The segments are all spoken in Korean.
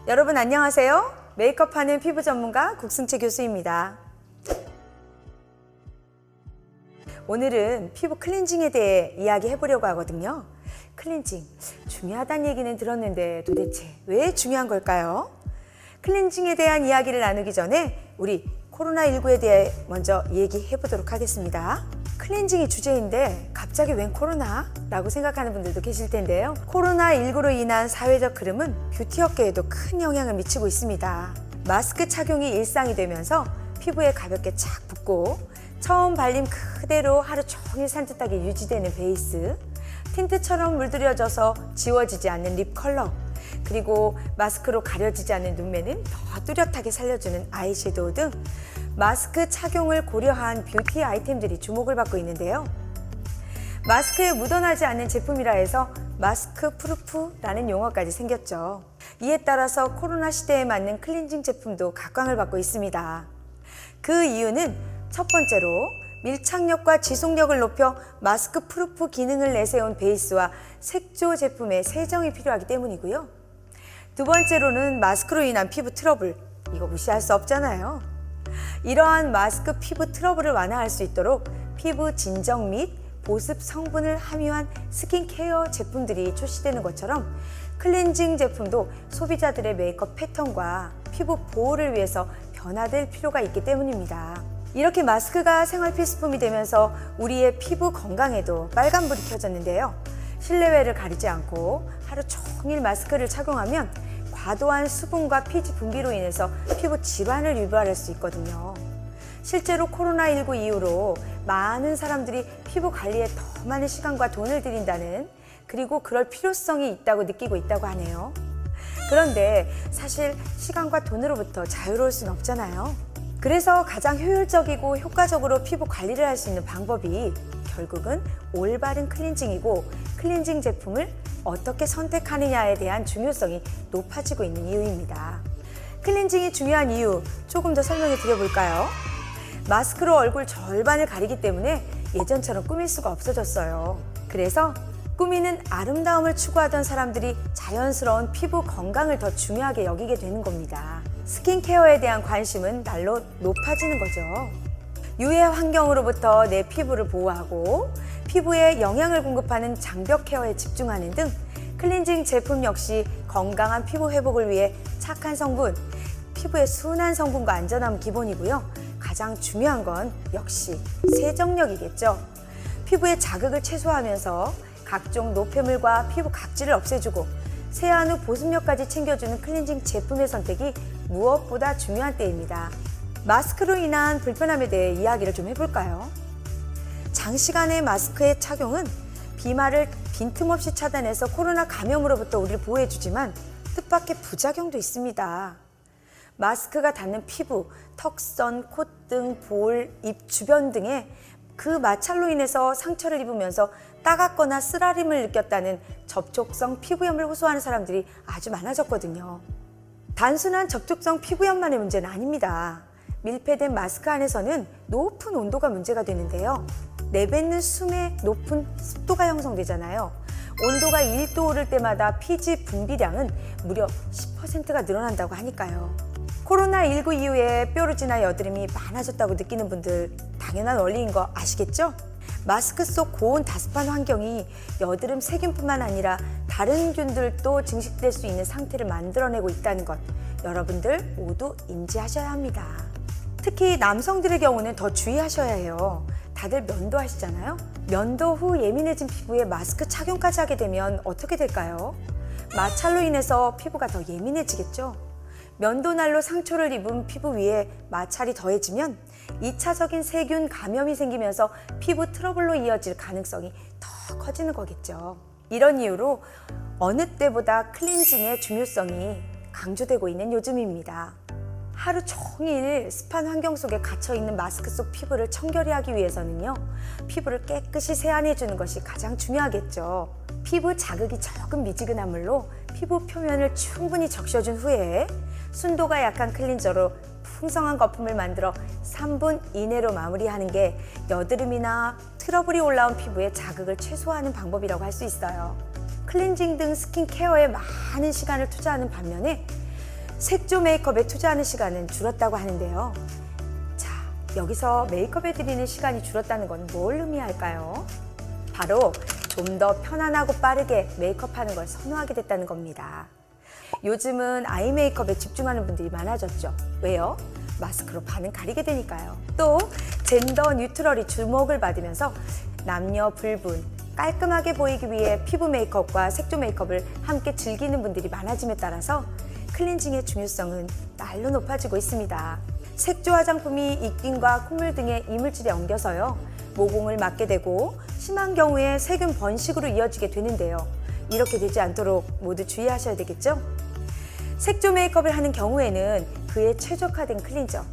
여러분 안녕하세요. 메이크업하는 피부 전문가 국승채 교수입니다. 오늘은 피부 클렌징에 대해 이야기해 보려고 하거든요. 클렌징, 중요하다는 얘기는 들었는데 도대체 왜 중요한 걸까요? 클렌징에 대한 이야기를 나누기 전에 우리 코로나19에 대해 먼저 얘기해 보도록 하겠습니다. 클렌징이 주제인데 갑자기 웬 코로나? 라고 생각하는 분들도 계실 텐데요. 코로나19로 인한 사회적 흐름은 뷰티 업계에도 큰 영향을 미치고 있습니다. 마스크 착용이 일상이 되면서 피부에 가볍게 착 붙고 처음 발림 그대로 하루 종일 산뜻하게 유지되는 베이스, 틴트처럼 물들여져서 지워지지 않는 립 컬러, 그리고 마스크로 가려지지 않는 눈매는 더 뚜렷하게 살려주는 아이섀도우 등 마스크 착용을 고려한 뷰티 아이템들이 주목을 받고 있는데요. 마스크에 묻어나지 않는 제품이라 해서 마스크 프루프라는 용어까지 생겼죠. 이에 따라서 코로나 시대에 맞는 클렌징 제품도 각광을 받고 있습니다. 그 이유는 첫 번째로 밀착력과 지속력을 높여 마스크 프루프 기능을 내세운 베이스와 색조 제품의 세정이 필요하기 때문이고요. 두 번째로는 마스크로 인한 피부 트러블, 이거 무시할 수 없잖아요. 이러한 마스크 피부 트러블을 완화할 수 있도록 피부 진정 및 보습 성분을 함유한 스킨케어 제품들이 출시되는 것처럼 클렌징 제품도 소비자들의 메이크업 패턴과 피부 보호를 위해서 변화될 필요가 있기 때문입니다. 이렇게 마스크가 생활 필수품이 되면서 우리의 피부 건강에도 빨간불이 켜졌는데요. 실내외를 가리지 않고 하루 종일 마스크를 착용하면 과도한 수분과 피지 분비로 인해서 피부 질환을 유발할 수 있거든요. 실제로 코로나19 이후로 많은 사람들이 피부 관리에 더 많은 시간과 돈을 들인다는, 그리고 그럴 필요성이 있다고 느끼고 있다고 하네요. 그런데 사실 시간과 돈으로부터 자유로울 수는 없잖아요. 그래서 가장 효율적이고 효과적으로 피부 관리를 할 수 있는 방법이 결국은 올바른 클렌징이고, 클렌징 제품을 어떻게 선택하느냐에 대한 중요성이 높아지고 있는 이유입니다. 클렌징이 중요한 이유 조금 더 설명해 드려볼까요? 마스크로 얼굴 절반을 가리기 때문에 예전처럼 꾸밀 수가 없어졌어요. 그래서 꾸미는 아름다움을 추구하던 사람들이 자연스러운 피부 건강을 더 중요하게 여기게 되는 겁니다. 스킨케어에 대한 관심은 날로 높아지는 거죠. 유해 환경으로부터 내 피부를 보호하고 피부에 영양을 공급하는 장벽 케어에 집중하는 등 클렌징 제품 역시 건강한 피부 회복을 위해 착한 성분, 피부의 순한 성분과 안전함은 기본이고요. 가장 중요한 건 역시 세정력이겠죠. 피부의 자극을 최소화하면서 각종 노폐물과 피부 각질을 없애주고 세안 후 보습력까지 챙겨주는 클렌징 제품의 선택이 무엇보다 중요한 때입니다. 마스크로 인한 불편함에 대해 이야기를 좀 해볼까요? 장시간의 마스크의 착용은 비말을 빈틈없이 차단해서 코로나 감염으로부터 우리를 보호해주지만 뜻밖의 부작용도 있습니다. 마스크가 닿는 피부, 턱선, 콧등, 볼, 입 주변 등에 그 마찰로 인해서 상처를 입으면서 따갑거나 쓰라림을 느꼈다는 접촉성 피부염을 호소하는 사람들이 아주 많아졌거든요. 단순한 접촉성 피부염만의 문제는 아닙니다. 밀폐된 마스크 안에서는 높은 온도가 문제가 되는데요. 내뱉는 숨에 높은 습도가 형성되잖아요. 온도가 1도 오를 때마다 피지 분비량은 무려 10%가 늘어난다고 하니까요. 코로나19 이후에 뾰루지나 여드름이 많아졌다고 느끼는 분들 당연한 원리인 거 아시겠죠? 마스크 속 고온 다습한 환경이 여드름 세균뿐만 아니라 다른 균들도 증식될 수 있는 상태를 만들어내고 있다는 것, 여러분들 모두 인지하셔야 합니다. 특히 남성들의 경우는 더 주의하셔야 해요. 다들 면도하시잖아요. 면도 후 예민해진 피부에 마스크 착용까지 하게 되면 어떻게 될까요? 마찰로 인해서 피부가 더 예민해지겠죠. 면도날로 상처를 입은 피부 위에 마찰이 더해지면 2차적인 세균 감염이 생기면서 피부 트러블로 이어질 가능성이 더 커지는 거겠죠. 이런 이유로 어느 때보다 클렌징의 중요성이 강조되고 있는 요즘입니다. 하루 종일 습한 환경 속에 갇혀있는 마스크 속 피부를 청결히 하기 위해서는요, 피부를 깨끗이 세안해주는 것이 가장 중요하겠죠. 피부 자극이 적은 미지근한 물로 피부 표면을 충분히 적셔준 후에 순도가 약한 클렌저로 풍성한 거품을 만들어 3분 이내로 마무리하는 게 여드름이나 트러블이 올라온 피부에 자극을 최소화하는 방법이라고 할 수 있어요. 클렌징 등 스킨케어에 많은 시간을 투자하는 반면에 색조 메이크업에 투자하는 시간은 줄었다고 하는데요. 자, 여기서 메이크업에 들이는 시간이 줄었다는 건 뭘 의미할까요? 바로 좀 더 편안하고 빠르게 메이크업하는 걸 선호하게 됐다는 겁니다. 요즘은 아이 메이크업에 집중하는 분들이 많아졌죠. 왜요? 마스크로 반은 가리게 되니까요. 또 젠더 뉴트럴이 주목을 받으면서 남녀 불분, 깔끔하게 보이기 위해 피부 메이크업과 색조 메이크업을 함께 즐기는 분들이 많아짐에 따라서 클렌징의 중요성은 날로 높아지고 있습니다. 색조 화장품이 입김과 콧물 등의 이물질에 엉겨서요, 모공을 막게 되고 심한 경우에 세균 번식으로 이어지게 되는데요. 이렇게 되지 않도록 모두 주의하셔야 되겠죠? 색조 메이크업을 하는 경우에는 그에 최적화된 클렌저,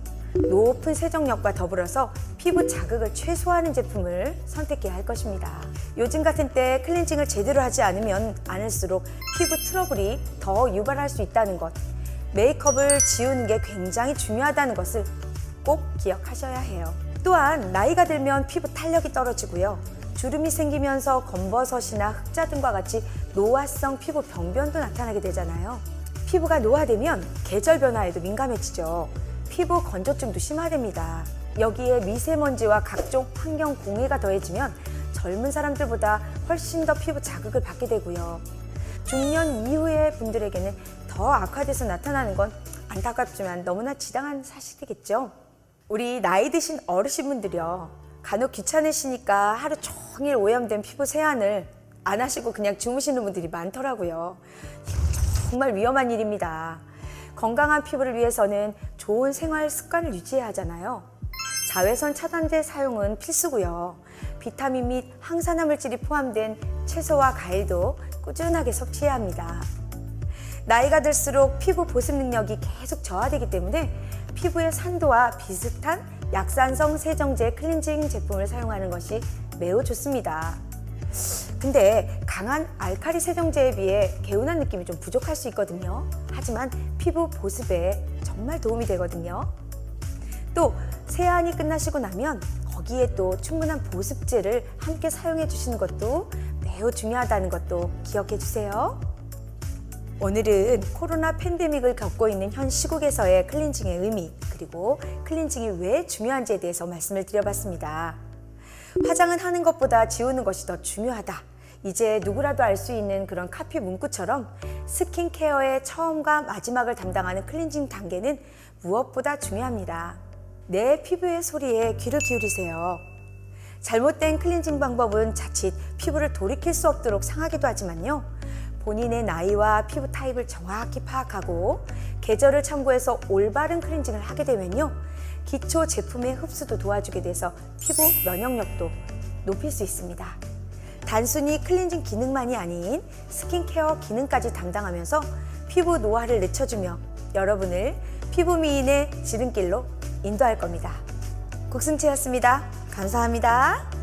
높은 세정력과 더불어서 피부 자극을 최소화하는 제품을 선택해야 할 것입니다. 요즘 같은 때 클렌징을 제대로 하지 않으면 않을수록 피부 트러블이 더 유발할 수 있다는 것, 메이크업을 지우는 게 굉장히 중요하다는 것을 꼭 기억하셔야 해요. 또한 나이가 들면 피부 탄력이 떨어지고요, 주름이 생기면서 검버섯이나 흑자 등과 같이 노화성 피부 병변도 나타나게 되잖아요. 피부가 노화되면 계절 변화에도 민감해지죠. 피부 건조증도 심화됩니다. 여기에 미세먼지와 각종 환경 공해가 더해지면 젊은 사람들보다 훨씬 더 피부 자극을 받게 되고요. 중년 이후의 분들에게는 더 악화돼서 나타나는 건 안타깝지만 너무나 지당한 사실이겠죠. 우리 나이 드신 어르신분들이요, 간혹 귀찮으시니까 하루 종일 오염된 피부 세안을 안 하시고 그냥 주무시는 분들이 많더라고요. 정말 위험한 일입니다. 건강한 피부를 위해서는 좋은 생활 습관을 유지해야 하잖아요. 자외선 차단제 사용은 필수고요. 비타민 및 항산화 물질이 포함된 채소와 과일도 꾸준하게 섭취해야 합니다. 나이가 들수록 피부 보습 능력이 계속 저하되기 때문에 피부의 산도와 비슷한 약산성 세정제 클렌징 제품을 사용하는 것이 매우 좋습니다. 근데 강한 알칼리 세정제에 비해 개운한 느낌이 좀 부족할 수 있거든요. 하지만 피부 보습에 정말 도움이 되거든요. 또 세안이 끝나시고 나면 거기에 또 충분한 보습제를 함께 사용해 주시는 것도 매우 중요하다는 것도 기억해 주세요. 오늘은 코로나 팬데믹을 겪고 있는 현 시국에서의 클렌징의 의미, 그리고 클렌징이 왜 중요한지에 대해서 말씀을 드려봤습니다. 화장은 하는 것보다 지우는 것이 더 중요하다. 이제 누구라도 알 수 있는 그런 카피 문구처럼 스킨케어의 처음과 마지막을 담당하는 클렌징 단계는 무엇보다 중요합니다. 내 피부의 소리에 귀를 기울이세요. 잘못된 클렌징 방법은 자칫 피부를 돌이킬 수 없도록 상하기도 하지만요, 본인의 나이와 피부 타입을 정확히 파악하고 계절을 참고해서 올바른 클렌징을 하게 되면요, 기초 제품의 흡수도 도와주게 돼서 피부 면역력도 높일 수 있습니다. 단순히 클렌징 기능만이 아닌 스킨케어 기능까지 담당하면서 피부 노화를 늦춰주며 여러분을 피부 미인의 지름길로 인도할 겁니다. 국승채였습니다. 감사합니다.